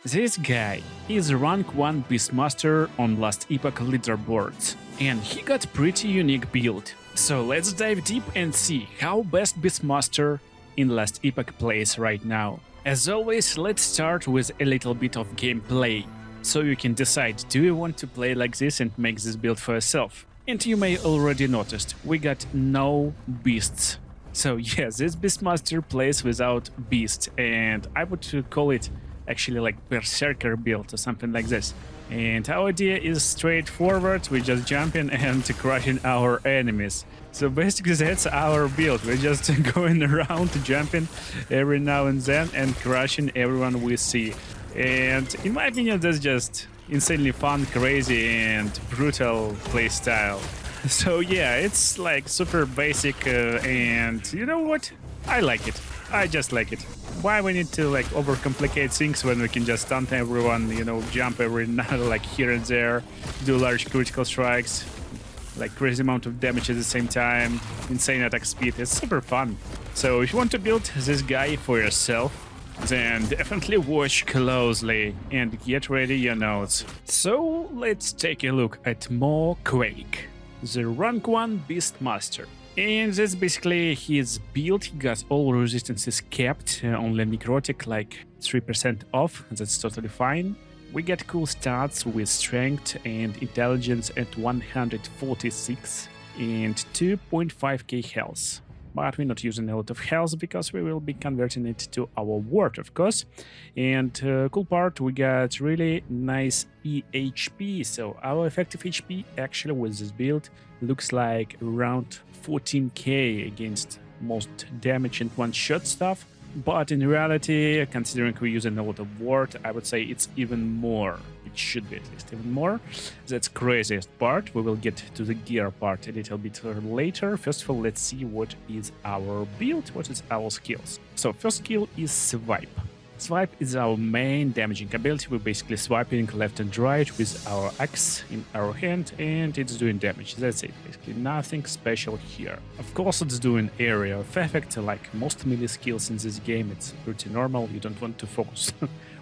This guy is rank 1 Beastmaster on last Epoch leaderboards, and he got pretty unique build. So let's dive deep and see how best Beastmaster in last Epoch plays right now. As always, let's start with a little bit of gameplay, so you can decide do you want to play like this and make this build for yourself. And you may already noticed, we got no beasts. So yes, this Beastmaster plays without beasts, and I would call it actually like berserker build or something like this. And our idea is straightforward, we just jump in and crushing our enemies. So basically that's our build, we're just going around jumping every now and then and crushing everyone we see. And in my opinion that's just insanely fun, crazy and brutal playstyle. So yeah, it's like super basic and you know what? I like it. I just like it. Why we need to like overcomplicate things when we can just stun everyone, you know, jump every now like here and there, do large critical strikes, like crazy amount of damage at the same time, insane attack speed. It's super fun. So if you want to build this guy for yourself, then definitely watch closely and get ready your notes. So let's take a look at MacLeod, the rank 1 Beastmaster. And that's basically his build. He got all resistances kept, only necrotic like 3% off, that's totally fine. We get cool stats with strength and intelligence at 146 and 2.5k health. But we're not using a lot of health because we will be converting it to our ward, of course. And cool part, we got really nice EHP. So our effective HP actually with this build looks like around 14k against most damage and one-shot stuff. But in reality, considering we're using a lot of ward, I would say it's even more. It should be at least even more. That's craziest part. We will get to the gear part a little bit later. First of all, let's see what is our build, what is our skills. So first skill is swipe. Swipe is our main damaging ability. We're basically swiping left and right with our axe in our hand, and it's doing damage. That's it, basically nothing special here. Of course, it's doing area of effect, like most melee skills in this game. It's pretty normal, you don't want to focus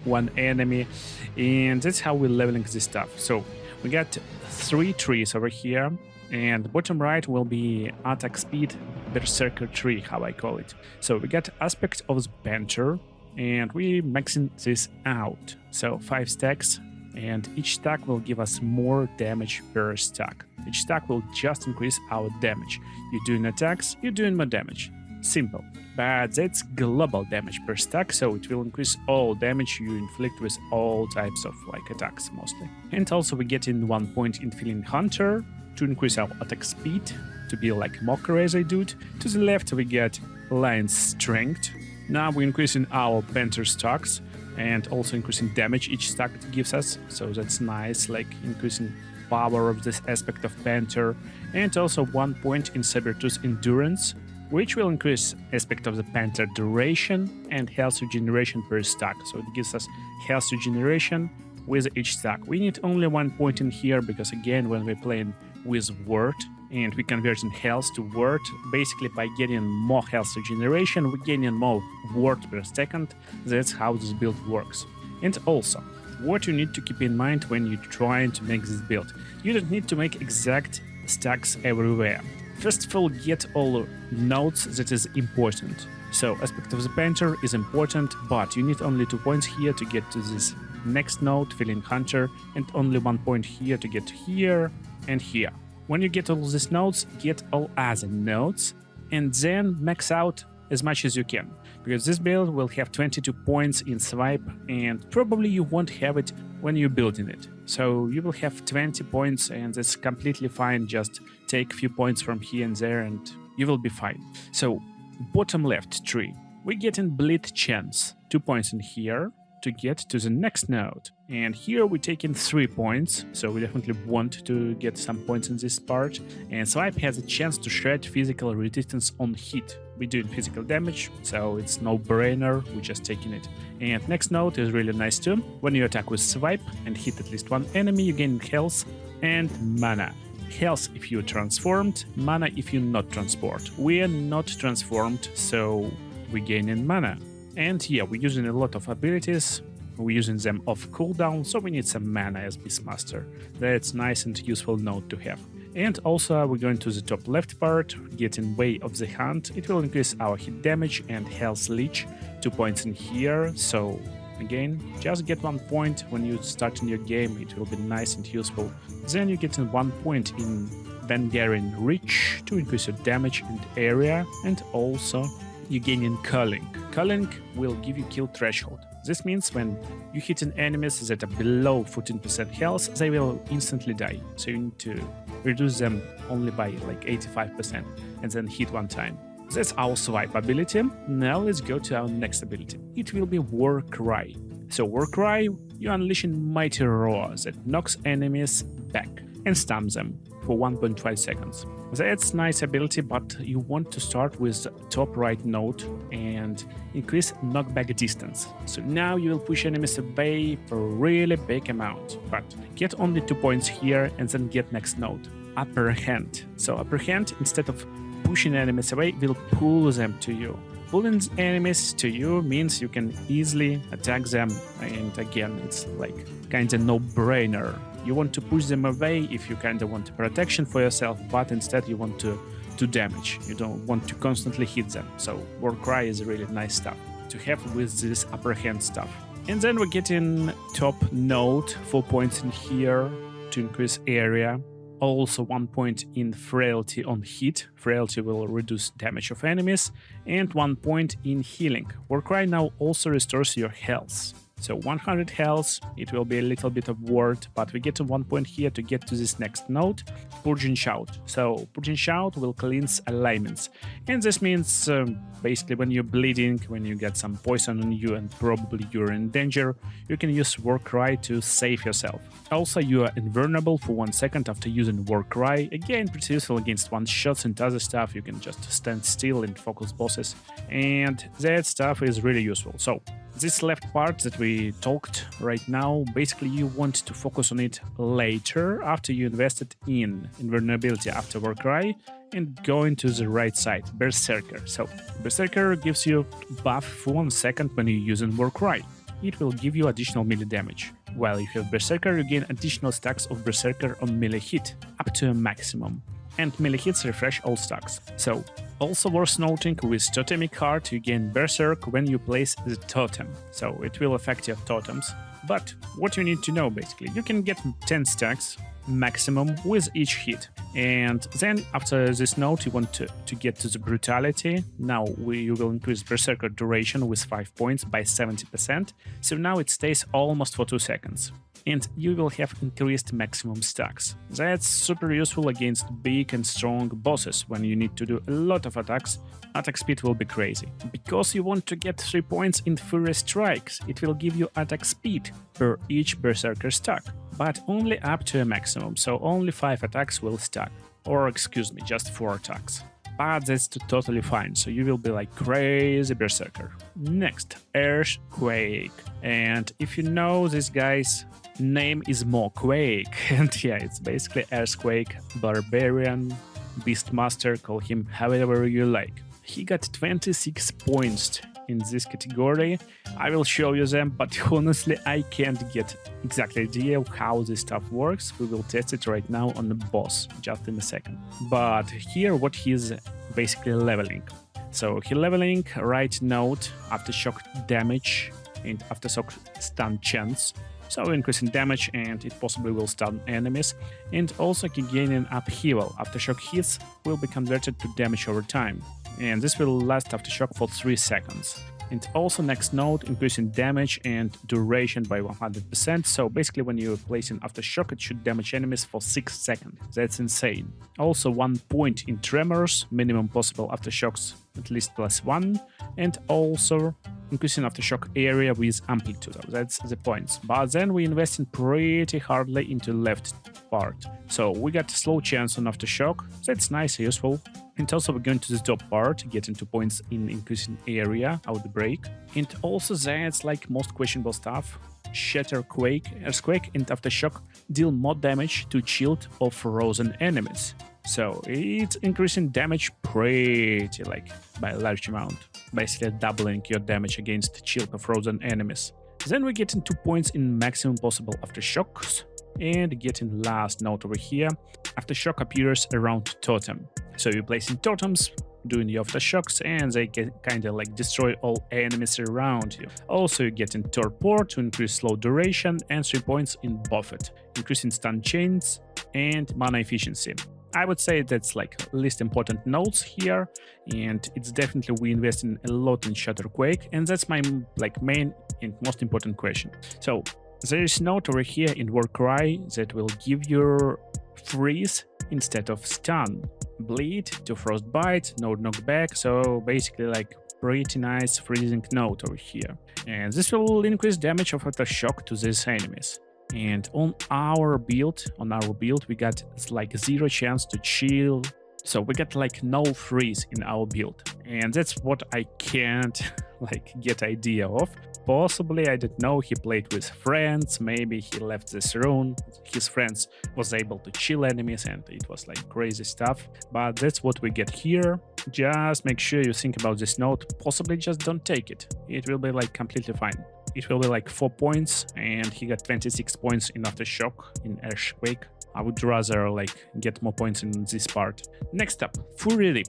one enemy, and that's how we're leveling this stuff. So we got 3 trees over here, and bottom right will be attack speed berserker tree, how I call it. So we got aspect of the banter, and we're maxing this out. So 5 stacks, and each stack will give us more damage per stack. Each stack will just increase our damage. You're doing attacks, you're doing more damage. Simple. But that's global damage per stack, so it will increase all damage you inflict with all types of like attacks mostly. And also we get in 1 point in Feeling Hunter to increase our attack speed, to be like more crazy dude. To the left we get Lion's Strength. Now we're increasing our Panther stacks and also increasing damage each stack it gives us, so that's nice, like increasing power of this aspect of Panther. And also 1 point in Sabertooth Endurance, which will increase aspect of the Panther duration and health regeneration per stack, so it gives us health regeneration with each stack. We need only 1 point in here because again when we're playing with word and we converting health to word, basically by getting more health regeneration, we're getting more word per second. That's how this build works. And also, what you need to keep in mind when you're trying to make this build, you don't need to make exact stacks everywhere. First of all, get all nodes that is important. So aspect of the Panther is important, but you need only 2 points here to get to this next node, Feeling Hunter, and only 1 point here to get to here and here. When you get all these nodes, get all other nodes, and then max out as much as you can, because this build will have 22 points in swipe, and probably you won't have it when you're building it. So you will have 20 points, and that's completely fine. Just take a few points from here and there, and you will be fine. So bottom left tree, we get in Bleed Chance, 2 points in here to get to the next node. And here we're taking 3 points, so we definitely want to get some points in this part. And Swipe has a chance to shred physical resistance on hit. We're doing physical damage, so it's no-brainer, we're just taking it. And next node is really nice too. When you attack with Swipe and hit at least one enemy, you gain health and mana. Health if you're transformed, mana if you're not transformed. We're not transformed, so we're gaining mana. And yeah, we're using a lot of abilities, we're using them off cooldown, so we need some mana as Beastmaster. That's nice and useful node to have. And also we're going to the top left part, get in way of the hunt. It will increase our hit damage and health leech, 2 points in here. So again, just get 1 point when you start in your game, it will be nice and useful. Then you get in 1 point in Vanguarding Reach to increase your damage and area, and also you gain in Culling. Culling will give you kill threshold. This means when you hit an enemies that are below 14% health, they will instantly die. So you need to reduce them only by like 85% and then hit 1 time. That's our swipe ability. Now let's go to our next ability. It will be War Cry. So War Cry, you unleash a mighty roar that knocks enemies back and stuns them for 1.5 seconds. That's nice ability, but you want to start with top right node and increase knockback distance. So now you will push enemies away for a really big amount, but get only 2 points here and then get next node. Upper Hand. So Upper Hand, instead of pushing enemies away, will pull them to you. Pulling enemies to you means you can easily attack them, and again, it's like kinda no-brainer. You want to push them away if you kinda want protection for yourself, but instead you want to do damage. You don't want to constantly hit them. So War Cry is really nice stuff to have with this Upper Hand stuff. And then we're getting top node, 4 points in here to increase area. Also 1 point in Frailty on hit. Frailty will reduce damage of enemies. And 1 point in healing. War Cry now also restores your health. So 100 health, it will be a little bit of ward, but we get to 1 point here to get to this next node, Purging Shout. So Purging Shout will cleanse alignments. And this means basically when you're bleeding, when you get some poison on you and probably you're in danger, you can use War Cry to save yourself. Also, you are invulnerable for 1 second after using War Cry. Again, pretty useful against one-shots and other stuff. You can just stand still and focus bosses. And that stuff is really useful. So this left part that we talked right now, basically you want to focus on it later after you invested in invulnerability after War Cry and go into the right side, Berserker. So Berserker gives you buff for 1 second when you're using War Cry. It will give you additional melee damage. While if you have Berserker, you gain additional stacks of Berserker on melee hit, up to a maximum. And melee hits refresh all stacks. So, also worth noting, with Totemic Heart you gain Berserk when you place the totem. So it will affect your totems. But what you need to know basically, you can get 10 stacks maximum with each hit. And then after this node you want to get to the Brutality. Now you will increase Berserker duration with 5 points by 70%. So now it stays almost for 2 seconds. And you will have increased maximum stacks. That's super useful against big and strong bosses when you need to do a lot of attacks. Attack speed will be crazy. Because you want to get 3 points in Fury Strikes, it will give you attack speed per each Berserker stack, but only up to a maximum, so only 5 attacks will stack. Or excuse me, just 4 attacks. But that's totally fine, so you will be like crazy Berserker. Next, Earthquake. And if you know this guy's name is Quake, and yeah, it's basically Earthquake, Barbarian, Beastmaster, call him however you like. He got 26 points in this category. I will show you them, but honestly I can't get exactly idea of how this stuff works. We will test it right now on the boss, just in a second. But here what he's basically leveling. So he leveling right node, aftershock damage and aftershock stun chance. So increasing damage and it possibly will stun enemies. And also gaining upheaval. Aftershock hits will be converted to damage over time. And this will last aftershock for 3 seconds. And also next node, increasing damage and duration by 100%. So basically when you're placing aftershock, it should damage enemies for 6 seconds. That's insane. Also 1 point in tremors, minimum possible aftershocks at least +1. And also increasing aftershock area with amplitude. That's the points. But then we invested pretty hardly into left part. So we got slow chance on aftershock. That's nice, useful. And also we're going to the top part, getting 2 points in increasing area, outbreak. And also that's like most questionable stuff. Shatter Quake, Earthquake and Aftershock deal more damage to shield of frozen enemies. So it's increasing damage pretty like by a large amount. Basically doubling your damage against shield of frozen enemies. Then we get in 2 points in maximum possible aftershocks, and getting last note over here. Aftershock appears around totem. So you're placing totems, doing the aftershocks, and they kind of like destroy all enemies around you. Also, you get in torpor to increase slow duration and 3 points in buffet, increasing stun chains and mana efficiency. I would say that's like least important notes here, and it's definitely we invest in a lot in Shatterquake, and that's my like main and most important question. So there is note over here in Warcry that will give you freeze instead of stun, bleed to frostbite, no knockback, so basically like pretty nice freezing note over here. And this will increase damage of aftershock to these enemies. And on our build, we got like 0 chance to chill. So we got like no freeze in our build. And that's what I can't like get idea of. Possibly, I don't know, he played with friends, maybe he left this room, his friends was able to chill enemies and it was like crazy stuff. But that's what we get here. Just make sure you think about this note, possibly just don't take it. It will be like completely fine. It will be like 4 points and he got 26 points in Aftershock in Earthquake. I would rather like get more points in this part. Next up, Fury Rip.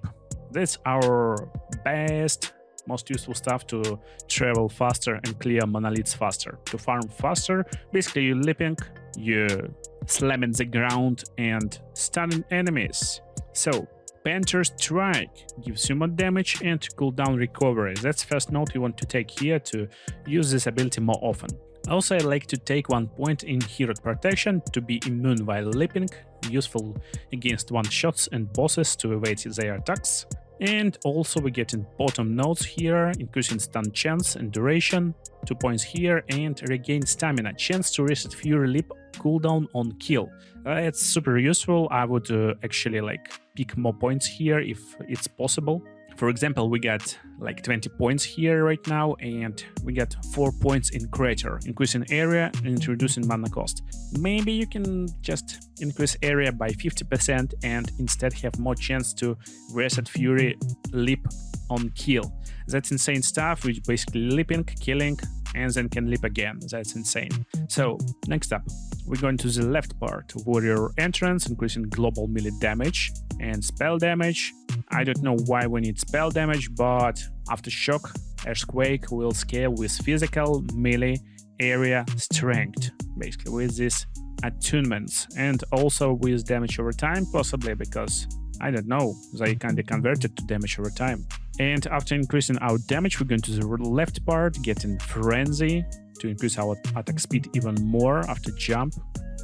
That's our best, most useful stuff to travel faster and clear monoliths faster, to farm faster. Basically, you're leaping, you're slamming the ground and stunning enemies. So, Panther Strike gives you more damage and cooldown recovery. That's first note you want to take here to use this ability more often. Also, I like to take 1 point in Hero Protection to be immune while leaping, useful against one-shots and bosses to evade their attacks. And also we get in bottom notes here, increasing stun chance and duration, 2 points here, and regain stamina, chance to reset Fury Leap cooldown on kill. It's super useful. I would actually like pick more points here if it's possible. For example, we got like 20 points here right now, and we got 4 points in Crater, increasing area and reducing mana cost. Maybe you can just increase area by 50% and instead have more chance to reset Fury Leap on kill. That's insane stuff, which basically leaping, killing, and then can leap again. That's insane. So, next up, we're going to the left part. Warrior Entrance, increasing global melee damage and spell damage. I don't know why we need spell damage, but Aftershock, Earthquake will scale with physical, melee, area, strength, basically with these attunements, and also with damage over time, possibly because, I don't know, they kinda converted to damage over time. And after increasing our damage, we're going to the left part, getting Frenzy to increase our attack speed even more after jump.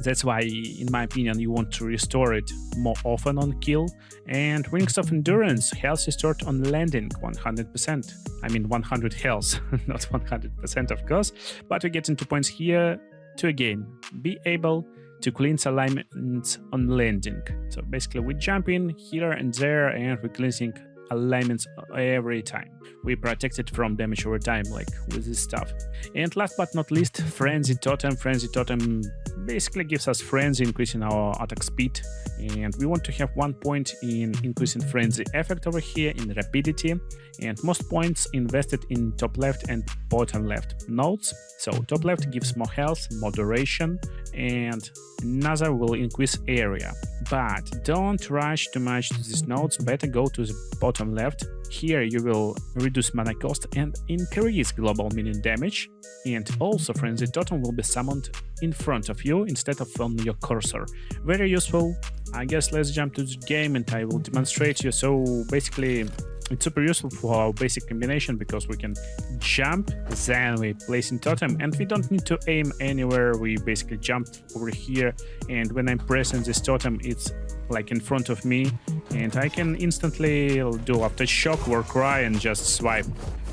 That's why, in my opinion, you want to restore it more often on kill. And Wings of Endurance, health restored on landing, 100%. I mean 100 health, not 100% of course. But we get into points here to again be able to cleanse alignments on landing. So basically we jump in here and there and we're cleansing alignments every time. We protected from damage over time, like with this stuff. And last but not least, Frenzy Totem. Frenzy Totem basically gives us Frenzy, increasing our attack speed. And we want to have 1 point in increasing Frenzy effect over here in rapidity. And most points invested in top left and bottom left nodes. So top left gives more health, more duration, and another will increase area. But don't rush too much to these nodes, better go to the bottom left. Here you will reduce mana cost and increase global minion damage. And also Frenzy Totem will be summoned in front of you instead of on your cursor. Very useful. I guess let's jump to the game and I will demonstrate you. So basically it's super useful for our basic combination because we can jump, then we place in totem, and we don't need to aim anywhere. We basically jump over here, and when I'm pressing this totem, it's like in front of me, and I can instantly do Aftershock, Warcry, and just swipe.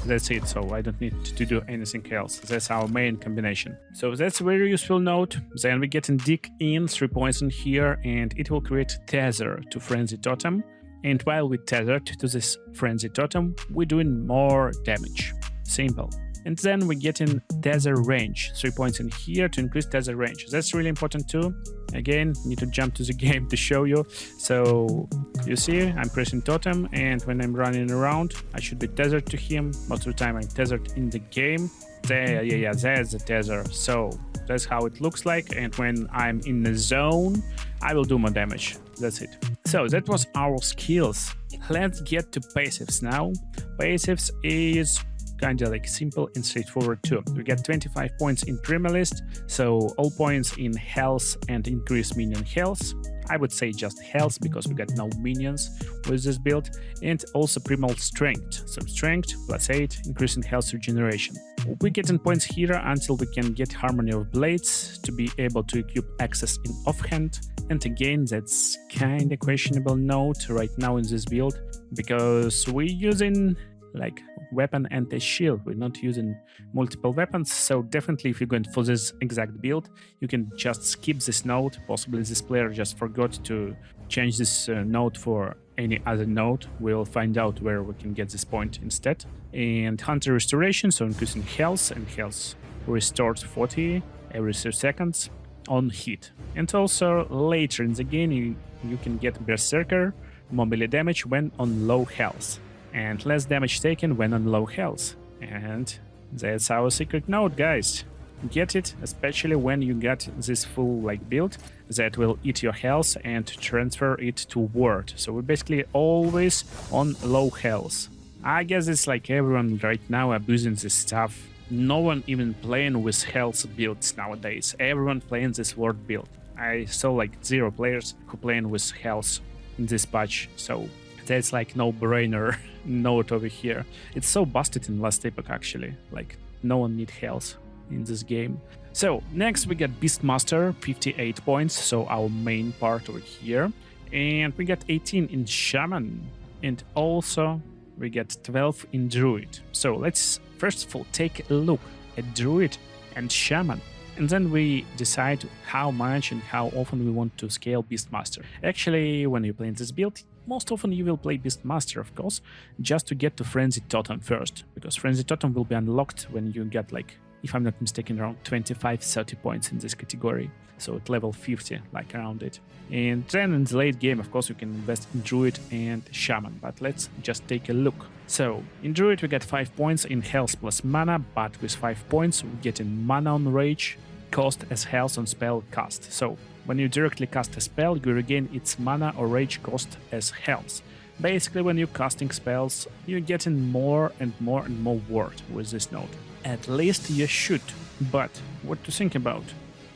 That's it, so I don't need to do anything else. That's our main combination. So that's a very useful note. Then we get and dig in 3 points in here, and it will create tether to Frenzy Totem. And while we tethered to this Frenzy Totem, we're doing more damage. Simple. And then we get in tether range. 3 points in here to increase tether range. That's really important too. Again, need to jump to the game to show you. So you see, I'm pressing totem, and when I'm running around, I should be tethered to him. Most of the time I'm tethered in the game. Yeah, there's the tether. So that's how it looks like, and when I'm in the zone, I will do more damage. That's it. So that was our skills. Let's get to passives now. Passives is kind of like simple and straightforward too. We get 25 points in Primalist, so all points in health and increase minion health. I would say just health because we got no minions with this build, and also primal strength. So strength plus 8, increasing health regeneration. We get in points here until we can get Harmony of Blades to be able to equip access in offhand. And again, that's kinda questionable note right now in this build because we're using like weapon and a shield. We're not using multiple weapons, so definitely if you're going for this exact build, you can just skip this node. Possibly this player just forgot to change this node for any other node. We'll find out where we can get this point instead. And Hunter Restoration, so increasing health, and health restored 40 every 3 seconds on hit. And also later in the game, you can get Berserker, more melee damage when on low health, and less damage taken when on low health. And that's our secret node, guys. Get it, especially when you get this full like build that will eat your health and transfer it to ward. So we're basically always on low health. I guess it's like everyone right now abusing this stuff. No one even playing with health builds nowadays. Everyone playing this ward build. I saw like 0 players who playing with health in this patch. So that's like no-brainer note over here. It's so busted in last epoch actually. Like no one need health in this game. So next we got Beastmaster, 58 points, so our main part over here. And we got 18 in Shaman. And also we get 12 in Druid. So let's first of all take a look at Druid and Shaman. And then we decide how much and how often we want to scale Beastmaster. Actually, when you're playing this build, most often you will play Beastmaster, of course, just to get to Frenzy Totem first, because Frenzy Totem will be unlocked when you get, like, if I'm not mistaken, around 25-30 points in this category. So at level 50, like around it. And then in the late game, of course, you can invest in Druid and Shaman, but let's just take a look. So in Druid we get 5 points in health plus mana, but with 5 points we get in mana on rage, cost as health on spell cast. So when you directly cast a spell, you regain its mana or rage cost as health. Basically, when you're casting spells, you're getting more and more and more ward with this node. At least you should, but what to think about?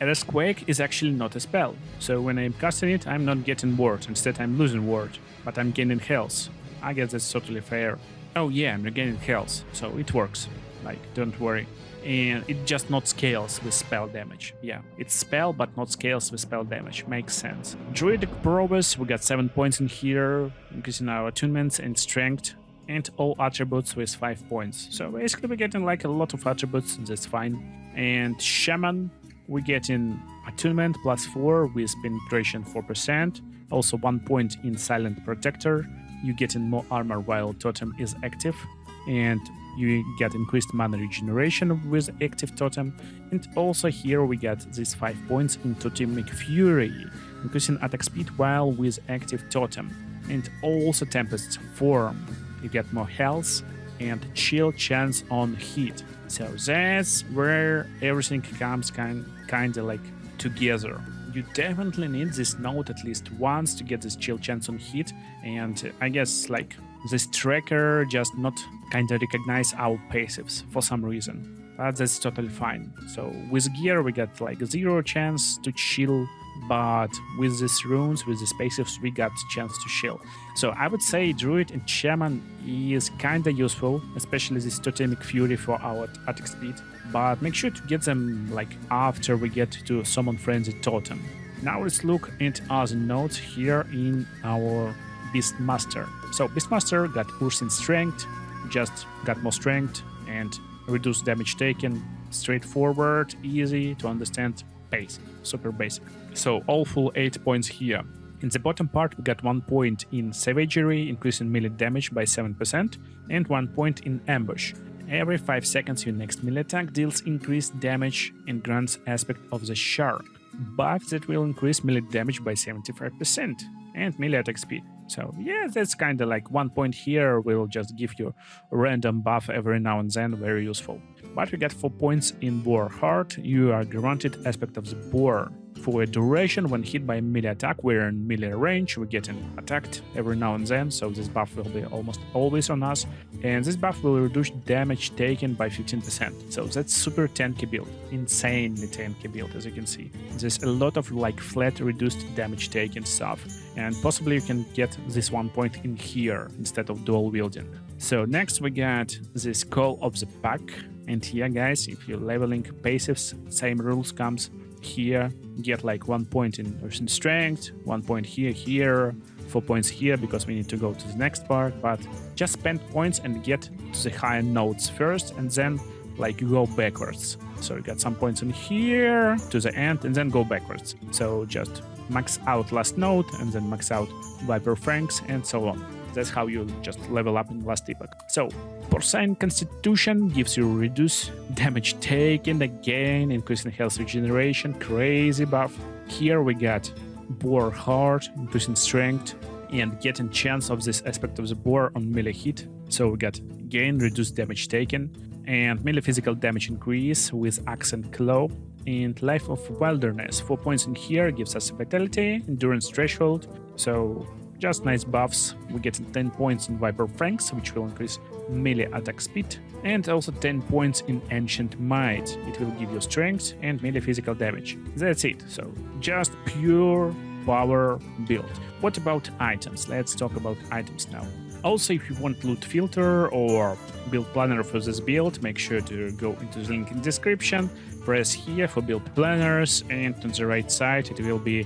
Earthquake is actually not a spell, so when I'm casting it, I'm not getting ward, instead I'm losing ward, but I'm gaining health. I guess that's totally fair. Oh yeah, I'm regaining health, so it works, like, don't worry. And it just not scales with spell damage. Yeah, it's spell but not scales with spell damage, makes sense. Druidic Prowess, we got 7 points in here, increasing our attunements and strength, and all attributes with 5 points. So basically we're getting like a lot of attributes, that's fine. And Shaman, we get in attunement plus 4 with penetration 4%, also 1 point in Silent Protector. You get in more armor while Totem is active, and you get increased mana regeneration with active Totem. And also here we get these 5 points in Totemic Fury, increasing attack speed while with active Totem. And also Tempest's Form, you get more health and chill chance on hit. So that's where everything comes kinda like together. You definitely need this node at least once to get this chill chance on hit, and I guess like this tracker just not kinda recognize our passives for some reason, but that's totally fine. So with gear we get like 0 chance to chill, but with these runes, with these passives, we got chance to chill. So I would say Druid and Shaman is kinda useful, especially this Totemic Fury for our attack speed, but make sure to get them like after we get to Summon Frenzy Totem. Now let's look at other nodes here in our Beastmaster. So Beastmaster got Ursine Strength, just got more strength and reduced damage taken, straightforward, easy to understand, basic, super basic. So all full 8 points here. In the bottom part we got 1 point in Savagery, increasing melee damage by 7%, and 1 point in Ambush. Every 5 seconds your next melee attack deals increased damage and grants aspect of the Shark, buff that will increase melee damage by 75% and melee attack speed. So yeah, that's kinda like 1 point here will just give you a random buff every now and then, very useful. but we get 4 points in Boar Heart. You are granted aspect of the boar. For a duration, when hit by a melee attack, we're in melee range, we're getting attacked every now and then, so this buff will be almost always on us, and this buff will reduce damage taken by 15%, so that's super tanky build, insanely tanky build, as you can see. There's a lot of like flat reduced damage taken stuff, and possibly you can get this 1 point in here instead of dual wielding. So next we got this Call of the Pack, and here guys, if you're leveling passives, same rules comes. Here, get like 1 point in strength, 1 point here, 4 points here because we need to go to the next part, but just spend points and get to the higher nodes first and then like you go backwards. So you got some points in here to the end and then go backwards. So just max out last node and then max out Viper Franks and so on. That's how you just level up in last epoch. So, Porcine Constitution gives you reduce damage taken again, increasing health regeneration, crazy buff. Here we got Boar Heart, increasing strength, and getting chance of this aspect of the boar on melee hit. So we got gain, reduced damage taken, and melee physical damage increase with Axe and Claw. And Life of Wilderness, 4 points in here, gives us Vitality, Endurance Threshold, so just nice buffs. We get 10 points in Viper Franks, which will increase melee attack speed, and also 10 points in Ancient Might. It will give you strength and melee physical damage. That's it, so just pure power build. What about items? Let's talk about items now. Also, if you want loot filter or build planner for this build, make sure to go into the link in description, press here for build planners, and on the right side it will be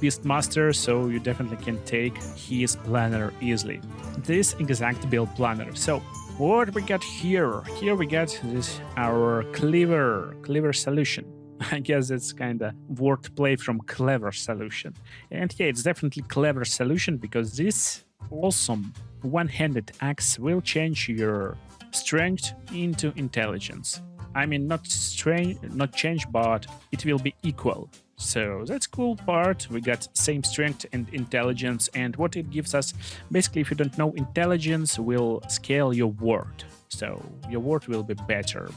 Beastmaster, so you definitely can take his planner easily. This exact build planner. So what we got here? Here we got this our clever solution. I guess it's kind of wordplay from clever solution. And yeah, it's definitely clever solution because this awesome one-handed axe will change your strength into intelligence. I mean, not change, but it will be equal. So that's cool part. We got same strength and intelligence, and what it gives us, basically, if you don't know, intelligence will scale your ward. So your ward will be better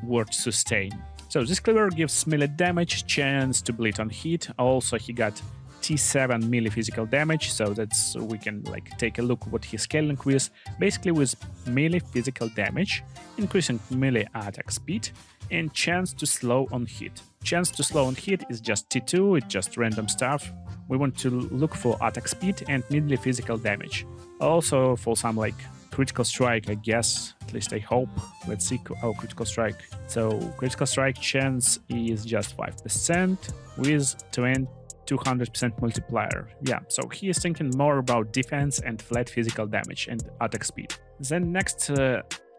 ward sustain. So this cleaver gives melee damage, chance to bleed on hit. Also, he got T7 melee physical damage, so that's we can like take a look what he's scaling with. Basically with melee physical damage, increasing melee attack speed, and chance to slow on hit. Chance to slow on hit is just T2, it's just random stuff. We want to look for attack speed and melee physical damage. Also for some like critical strike, I guess, at least I hope. Let's see our critical strike. So critical strike chance is just 5% with 200% multiplier. Yeah, so he is thinking more about defense and flat physical damage and attack speed. Then next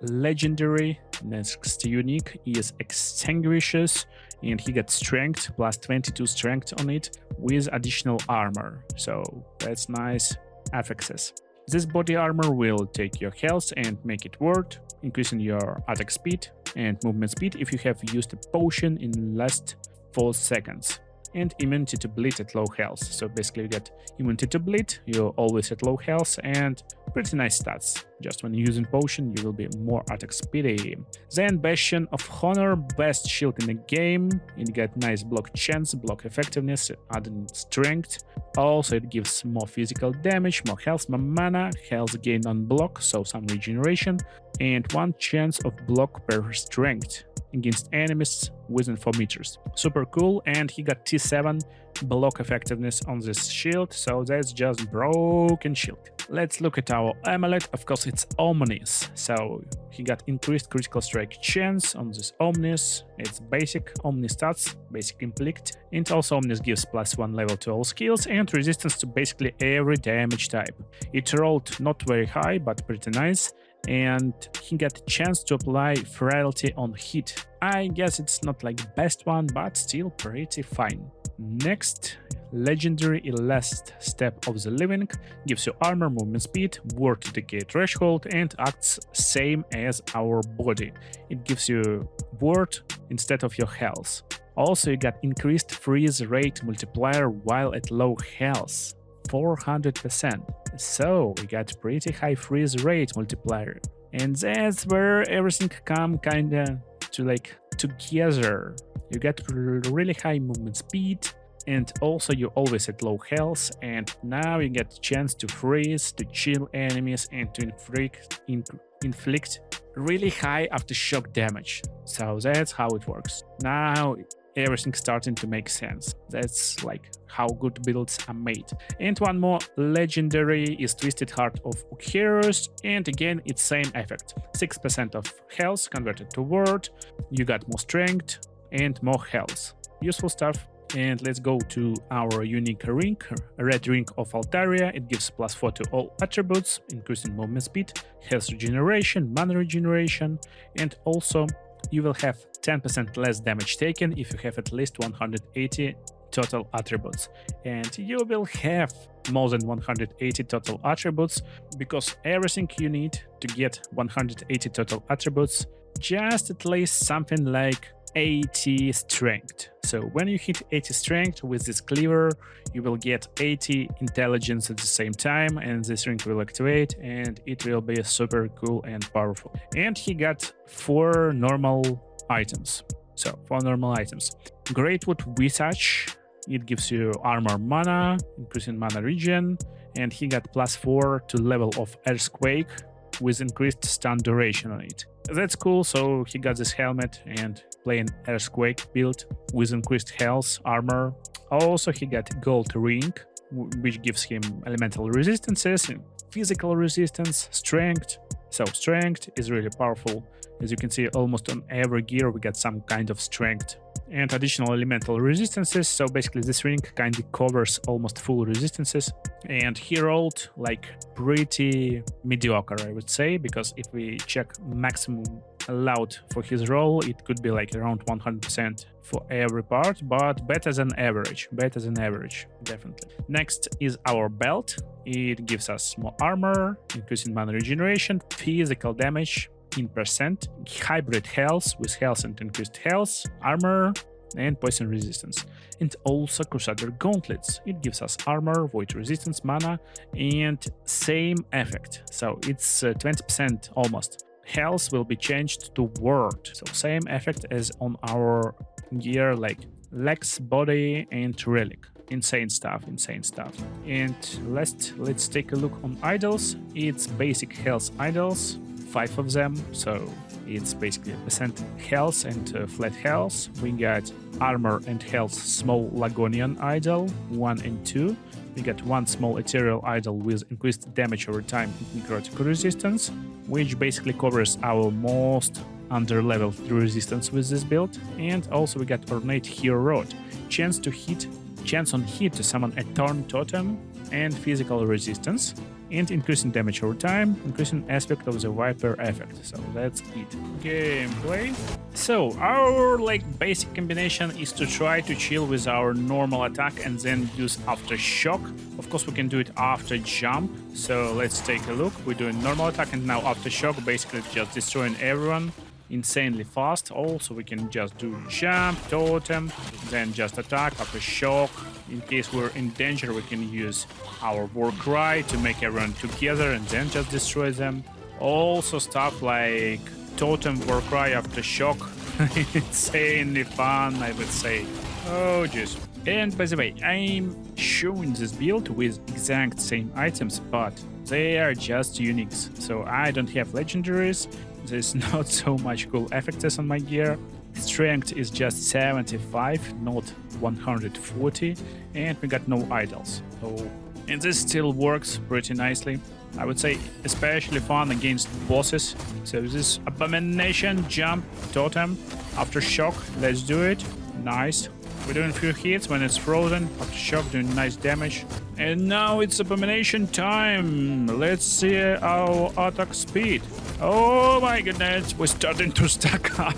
legendary, next unique is Extinguishes, and he got strength plus 22 strength on it with additional armor. So that's nice affixes. This body armor will take your health and make it worth, increasing your attack speed and movement speed if you have used a potion in last 4 seconds. And immunity to bleed at low health. So basically you get immunity to bleed, you're always at low health, and pretty nice stats. Just when using potion, you will be more attack speedy. Then Bastion of Honor, best shield in the game. It got nice block chance, block effectiveness, adding strength. Also it gives more physical damage, more health, more mana, health gain on block, so some regeneration, and 1 chance of block per strength against enemies within 4 meters. Super cool, and he got T7 block effectiveness on this shield, so that's just broken shield. Let's look at our amulet. Of course, it's Omnis, so he got increased critical strike chance on this Omnis. It's basic Omni stats, basic inflict, and also Omnis gives +1 level to all skills and resistance to basically every damage type. It rolled not very high, but pretty nice, and he got a chance to apply frailty on hit. I guess it's not like the best one, but still pretty fine. Next, legendary Last Step of the Living gives you armor, movement speed, ward to decay threshold, and acts same as our body. It gives you ward instead of your health. Also, you got increased freeze rate multiplier while at low health, 400%. So we got pretty high freeze rate multiplier. And that's where everything come kinda to like together. You get really high movement speed, and also you always at low health, and now you get a chance to freeze, to chill enemies, and to inflict really high aftershock damage. So that's how it works. Now everything's starting to make sense. That's like how good builds are made. And one more legendary is Twisted Heart of Heroes, and again it's same effect. 6% of health converted to word, you got more strength and more health. Useful stuff. And let's go to our unique ring, Red Ring of Altaria. It gives +4 to all attributes, increasing movement speed, health regeneration, mana regeneration, and also you will have 10% less damage taken if you have at least 180 total attributes. And you will have more than 180 total attributes, because everything you need to get 180 total attributes, just at least something like 80 strength. So when you hit 80 strength with this cleaver, you will get 80 intelligence at the same time, and this ring will activate, and it will be super cool and powerful. And he got 4 normal items. So 4 normal items. Greatwood Visage, it gives you armor mana, increasing mana regen, and he got +4 to level of Earthquake with increased stun duration on it. That's cool, so he got this helmet and plain Earthquake build with increased health, armor. Also he got Gold Ring, which gives him elemental resistances, physical resistance, strength. So strength is really powerful. As you can see, almost on every gear we get some kind of strength. And additional elemental resistances, so basically this ring kind of covers almost full resistances. And he rolled like pretty mediocre, I would say, because if we check maximum allowed for his roll, it could be like around 100% for every part, but better than average, definitely. Next is our belt. It gives us more armor, increasing mana regeneration, physical damage in percent, hybrid health with health and increased health, armor, and poison resistance. And also Crusader Gauntlets. It gives us armor, void resistance, mana, and same effect. So it's 20% almost. Health will be changed to word. So same effect as on our gear like legs, body, and relic. Insane stuff. And let's take a look on idols. It's basic health idols, 5 of them, so it's basically percent health and flat health. We got armor and health small Lagonian idol, 1 and 2. We got 1 small ethereal idol with increased damage over time and necrotic resistance, which basically covers our most under-leveled resistance with this build. And also we got ornate hero rod, chance on hit to summon a Thorn Totem, and physical resistance, and increasing damage over time, increasing aspect of the Viper effect. So that's it. Gameplay. So our basic combination is to try to chill with our normal attack and then use aftershock. Of course we can do it after jump. So let's take a look. We're doing normal attack and now aftershock, basically just destroying everyone insanely fast. Also we can just do jump, totem, then just attack, aftershock. In case we're in danger we can use our war cry to make everyone together and then just destroy them. Also stuff like totem, war cry, aftershock. Insanely fun, I would say. Oh jeez. And by the way, I'm showing this build with exact same items, but they are just uniques. So I don't have legendaries. There's not so much cool effects on my gear. Strength is just 75, not 140, and we got no idols. So, and this still works pretty nicely. I would say especially fun against bosses. So this abomination, jump, totem, aftershock, let's do it. Nice. We're doing a few hits when it's frozen, aftershock doing nice damage. And now it's abomination time. Let's see our attack speed. Oh my goodness, we're starting to stack up.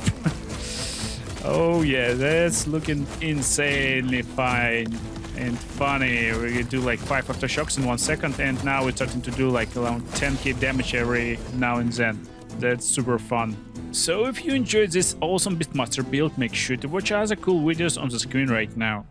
Oh yeah, that's looking insanely fine and funny. We can do like 5 aftershocks in 1 second, and now we're starting to do like around 10k damage every now and then. That's super fun. So if you enjoyed this awesome Beastmaster build, make sure to watch other cool videos on the screen right now.